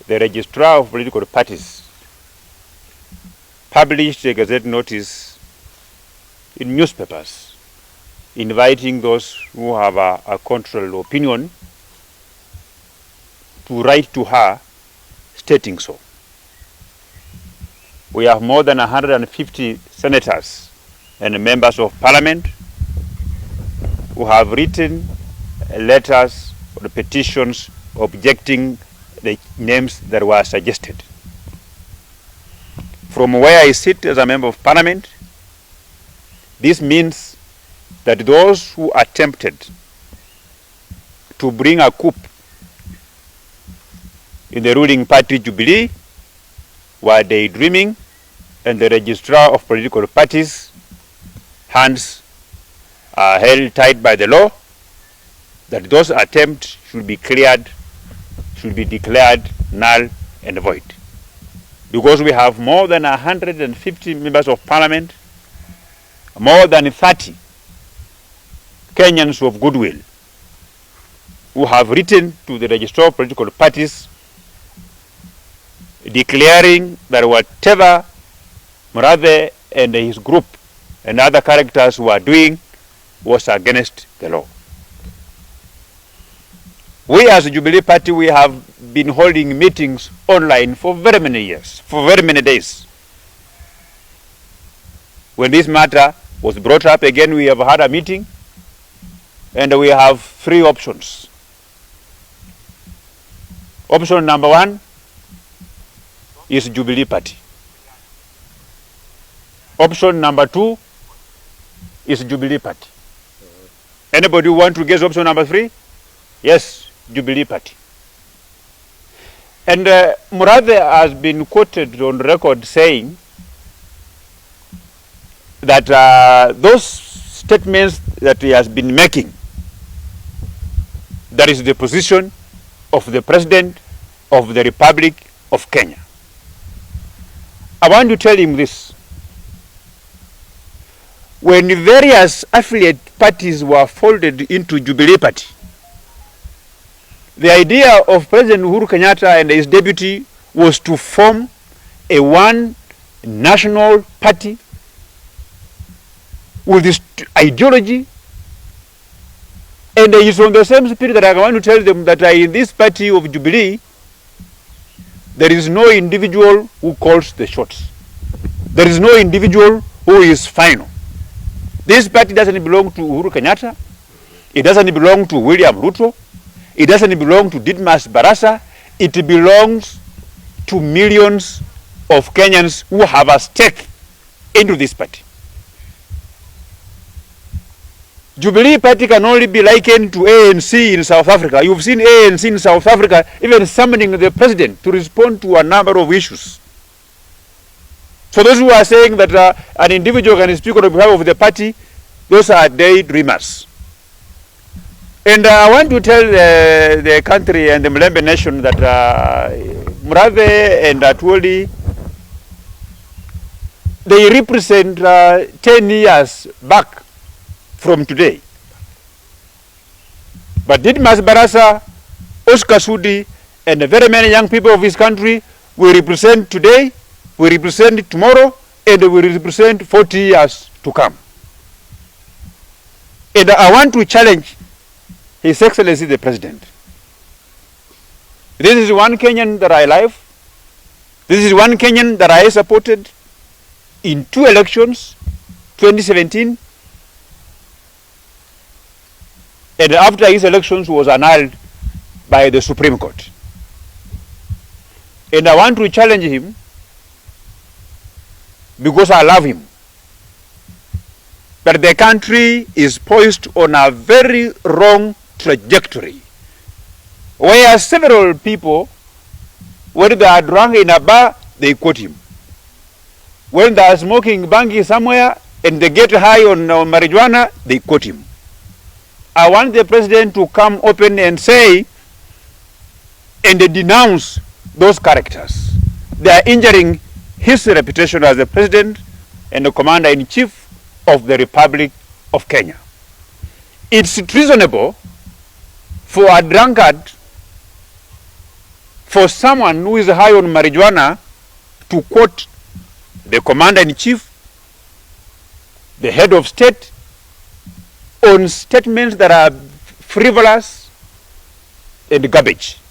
the registrar of political parties published a gazette notice in newspapers inviting those who have a contrary opinion to write to her stating so. We have more than 150 senators and members of parliament who have written letters or petitions objecting the names that were suggested. From where I sit as a member of parliament, this means that those who attempted to bring a coup in the ruling party Jubilee were daydreaming, and the registrar of political parties' hands are held tight by the law, that those attempts should be declared null and void. Because we have more than 150 members of parliament, more than 30 Kenyans of goodwill who have written to the registrar of political parties declaring that whatever Murathe and his group and other characters were doing was against the law. We as a Jubilee Party, we have been holding meetings online for very many years, for very many days. When this matter was brought up again, we have had a meeting, and we have three options. Option number one is Jubilee Party. Option number two is Jubilee Party. Anybody want to guess option number three? Yes, Jubilee Party. And Murathe has been quoted on record saying that those statements that he has been making, that is the position of the President of the Republic of Kenya. I want to tell him this. When various affiliate parties were folded into Jubilee Party, the idea of President Uhuru Kenyatta and his deputy was to form a one national party with this ideology, and it is from the same spirit that I want to tell them that in this party of Jubilee, there is no individual who calls the shots. There is no individual who is final. This party doesn't belong to Uhuru Kenyatta. It doesn't belong to William Ruto. It doesn't belong to Didimas Baraza. It belongs to millions of Kenyans who have a stake into this party. Jubilee Party can only be likened to ANC in South Africa. You've seen ANC in South Africa even summoning the president to respond to a number of issues. So those who are saying that an individual can speak on behalf of the party, those are daydreamers. And I want to tell the country and the Mlembe nation that Murathe and Atwoli, they represent 10 years back from today. But Didimas Baraza, Oscar Sudi, and very many young people of this country will represent today, will represent tomorrow, and will represent 40 years to come. And I want to challenge His Excellency the President. This is one Kenyan that I love. This is one Kenyan that I supported in 2 elections, 2017, and after his elections was annulled by the Supreme Court. And I want to challenge him because I love him, that the country is poised on a very wrong trajectory, where several people, when they are drunk in a bar, they quote him. When they are smoking bangi somewhere and they get high on marijuana, they quote him. I want the president to come open and say and denounce those characters. They are injuring his reputation as the president and the commander-in-chief of the Republic of Kenya. It's reasonable for a drunkard for someone who is high on marijuana to quote the commander-in-chief, the head of state, on statements that are frivolous and garbage.